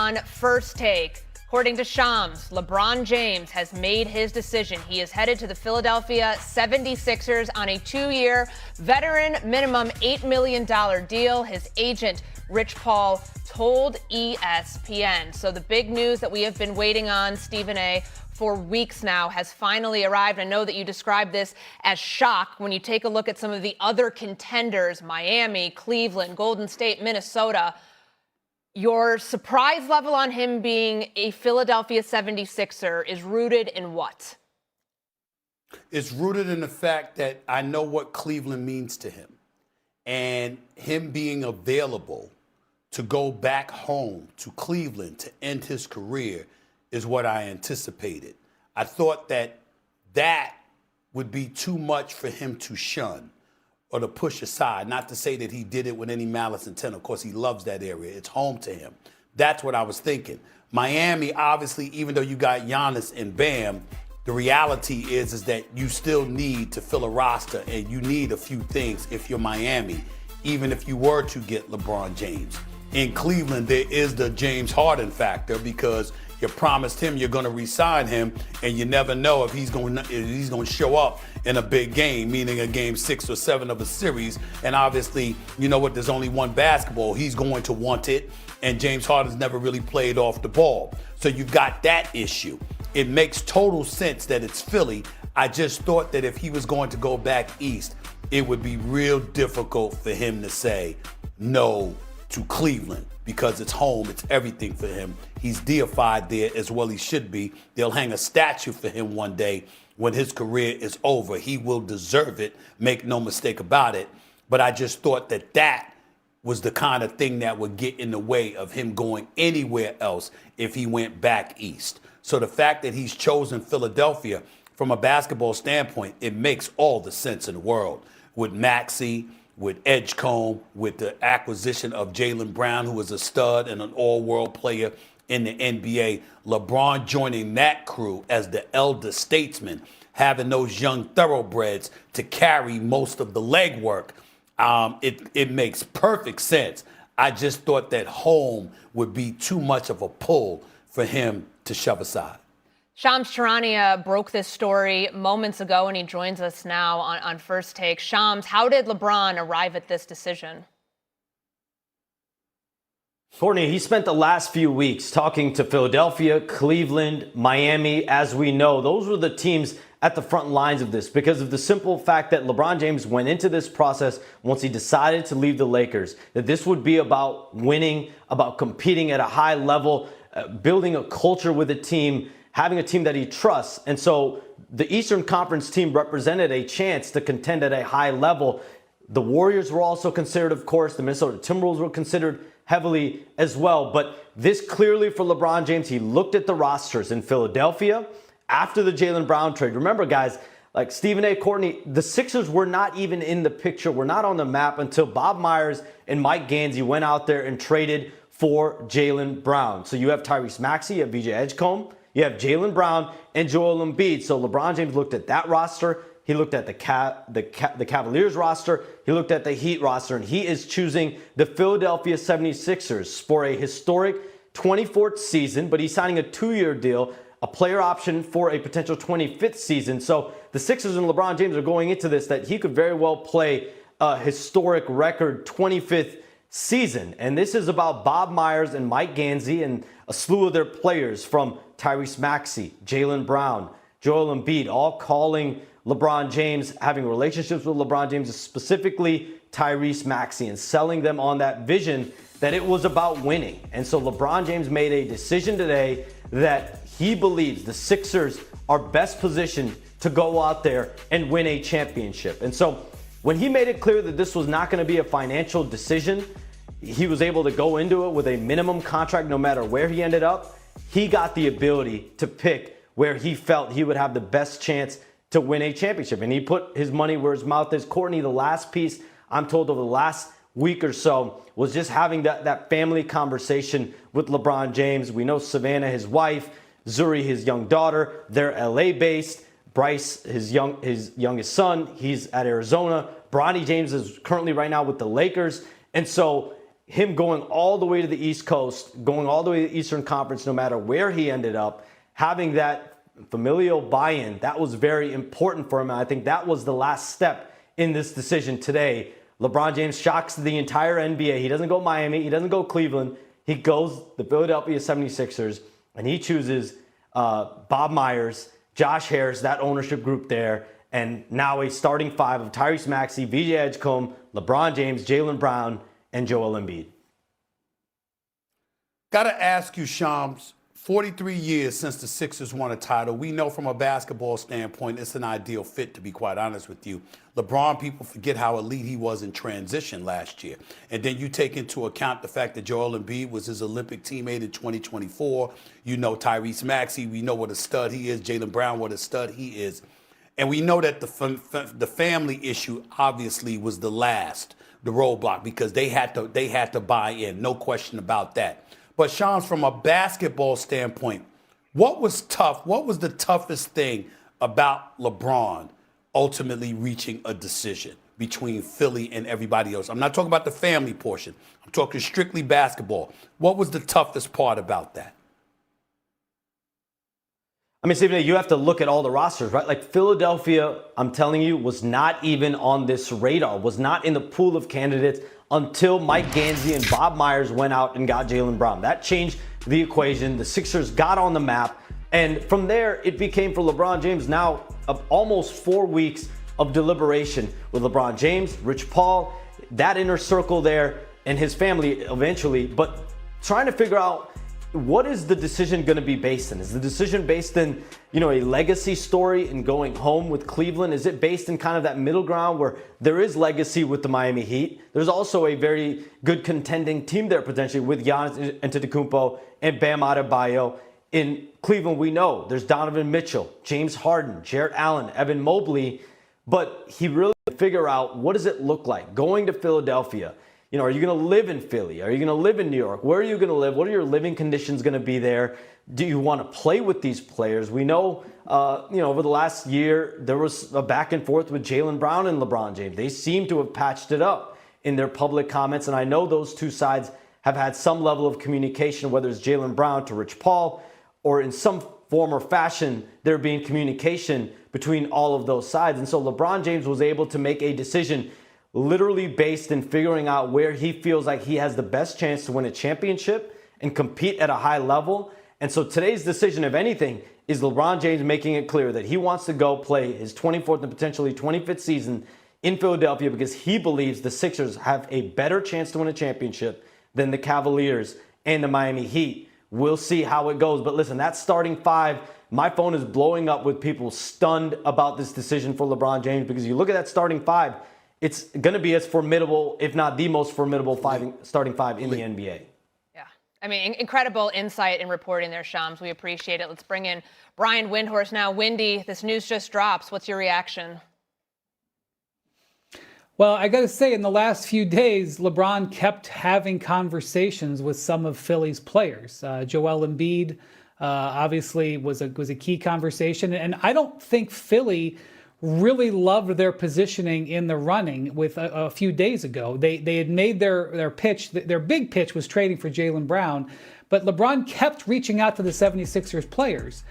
on First Take. According to Shams, LeBron James has made his decision. He is headed to the Philadelphia 76ers on a 2-year veteran minimum $8 million deal. His agent, Rich Paul, told ESPN. So the big news that we have been waiting on, Stephen A., for weeks now has finally arrived. I know that you described this as shock when you take a look at some of the other contenders, Miami, Cleveland, Golden State, Minnesota. Your surprise level on him being a Philadelphia 76er is rooted in what? It's rooted in the fact that I know what Cleveland means to him. And him being available to go back home to Cleveland to end his career is what I anticipated. I thought that would be too much for him to shun or to push aside. Not to say that he did it with any malice intent. Of course, he loves that area. It's home to him. That's what I was thinking. Miami, obviously, even though you got Giannis and Bam, the reality is that you still need to fill a roster and you need a few things if you're Miami, even if you were to get LeBron James. In Cleveland, there is the James Harden factor because you promised him you're going to re-sign him, and you never know if he's going to show up in a big game, meaning a game 6 or 7 of a series. And obviously, you know what? There's only one basketball. He's going to want it, and James Harden's never really played off the ball. So you've got that issue. It makes total sense that it's Philly. I just thought that if he was going to go back east, it would be real difficult for him to say no to Cleveland because it's home, it's everything for him. He's deified there as well he should be. They'll hang a statue for him one day when his career is over. He will deserve it, make no mistake about it. But I just thought that was the kind of thing that would get in the way of him going anywhere else if he went back east. So the fact that he's chosen Philadelphia from a basketball standpoint, it makes all the sense in the world. With Maxey, with Edgecombe, with the acquisition of Jaylen Brown, who is a stud and an all-world player in the NBA, LeBron joining that crew as the elder statesman, having those young thoroughbreds to carry most of the legwork, it makes perfect sense. I just thought that home would be too much of a pull for him to shove aside. Shams Charania broke this story moments ago, and he joins us now on First Take. Shams, how did LeBron arrive at this decision? Courtney, he spent the last few weeks talking to Philadelphia, Cleveland, Miami. As we know, those were the teams at the front lines of this because of the simple fact that LeBron James went into this process once he decided to leave the Lakers, that this would be about winning, about competing at a high level, building a culture with a team, having a team that he trusts. And so the Eastern Conference team represented a chance to contend at a high level. The Warriors were also considered, of course. The Minnesota Timberwolves were considered heavily as well. But this clearly for LeBron James, he looked at the rosters in Philadelphia after the Jaylen Brown trade. Remember, guys, like Stephen A. Courtney, the Sixers were not even in the picture, were not on the map until Bob Myers and Mike Gansey went out there and traded for Jaylen Brown. So you have Tyrese Maxey, you have VJ Edgecombe, you have Jaylen Brown and Joel Embiid. So LeBron James looked at that roster. He looked at the Cavaliers roster. He looked at the Heat roster, and he is choosing the Philadelphia 76ers for a historic 24th season, but he's signing a 2-year deal, a player option for a potential 25th season. So the Sixers and LeBron James are going into this that he could very well play a historic record 25th season. And this is about Bob Myers and Mike Gansey and a slew of their players from Tyrese Maxey, Jaylen Brown, Joel Embiid, all calling LeBron James, having relationships with LeBron James, specifically Tyrese Maxey, and selling them on that vision that it was about winning. And so LeBron James made a decision today that he believes the Sixers are best positioned to go out there and win a championship. And so when he made it clear that this was not going to be a financial decision, he was able to go into it with a minimum contract no matter where he ended up. He got the ability to pick where he felt he would have the best chance to win a championship. And he put his money where his mouth is. Courtney, the last piece I'm told over the last week or so was just having that family conversation with LeBron James. We know Savannah, his wife, Zuri, his young daughter, they're LA based. Bryce, his youngest son, he's at Arizona. Bronny James is currently right now with the Lakers. And so him going all the way to the East Coast, going all the way to the Eastern Conference, no matter where he ended up, having that familial buy-in, that was very important for him. And I think that was the last step in this decision today. LeBron James shocks the entire NBA. He doesn't go Miami. He doesn't go Cleveland. He goes the Philadelphia 76ers, and he chooses Bob Myers, Josh Harris, that ownership group there, and now a starting five of Tyrese Maxey, VJ Edgecombe, LeBron James, Jaylen Brown, and Joel Embiid. Got to ask you, Shams, 43 years since the Sixers won a title. We know from a basketball standpoint, it's an ideal fit, to be quite honest with you. LeBron, people forget how elite he was in transition last year. And then you take into account the fact that Joel Embiid was his Olympic teammate in 2024. You know Tyrese Maxey. We know what a stud he is. Jaylen Brown, what a stud he is. And we know that the family issue obviously was the roadblock, because they had to buy in. No question about that. But Shams, from a basketball standpoint, what was tough? What was the toughest thing about LeBron ultimately reaching a decision between Philly and everybody else? I'm not talking about the family portion. I'm talking strictly basketball. What was the toughest part about that? I mean, Stephen, you have to look at all the rosters, right? Like Philadelphia, I'm telling you, was not even on this radar, was not in the pool of candidates until Mike Gansey and Bob Myers went out and got Jaylen Brown. That changed the equation. The Sixers got on the map. And from there, it became for LeBron James now almost 4 weeks of deliberation with LeBron James, Rich Paul, that inner circle there, and his family eventually. But trying to figure out, what is the decision going to be based in? Is the decision based in, a legacy story and going home with Cleveland? Is it based in kind of that middle ground where there is legacy with the Miami Heat? There's also a very good contending team there potentially with Giannis Antetokounmpo and Bam Adebayo. In Cleveland, we know there's Donovan Mitchell, James Harden, Jarrett Allen, Evan Mobley, but he really figure out, what does it look like going to Philadelphia? Are you going to live in Philly? Are you going to live in New York? Where are you going to live? What are your living conditions going to be there? Do you want to play with these players? We know, over the last year, there was a back and forth with Jaylen Brown and LeBron James. They seem to have patched it up in their public comments. And I know those two sides have had some level of communication, whether it's Jaylen Brown to Rich Paul, or in some form or fashion, there being communication between all of those sides. And so LeBron James was able to make a decision literally based in figuring out where he feels like he has the best chance to win a championship and compete at a high level. And so today's decision, if anything, is LeBron James making it clear that he wants to go play his 24th and potentially 25th season in Philadelphia, because he believes the Sixers have a better chance to win a championship than the Cavaliers and the Miami Heat. We'll see how it goes. But listen, that starting five, my phone is blowing up with people stunned about this decision for LeBron James, because you look at that starting five, it's going to be as formidable, if not the most formidable starting five in the NBA. Yeah. I mean, incredible insight and reporting there, Shams. We appreciate it. Let's bring in Brian Windhorst now. Windy, this news just drops. What's your reaction? Well, I got to say, in the last few days, LeBron kept having conversations with some of Philly's players. Joel Embiid obviously was a key conversation. And I don't think Philly really loved their positioning in the running with a few days ago. They had made their pitch. Their big pitch was trading for Jaylen Brown. But LeBron kept reaching out to the 76ers players.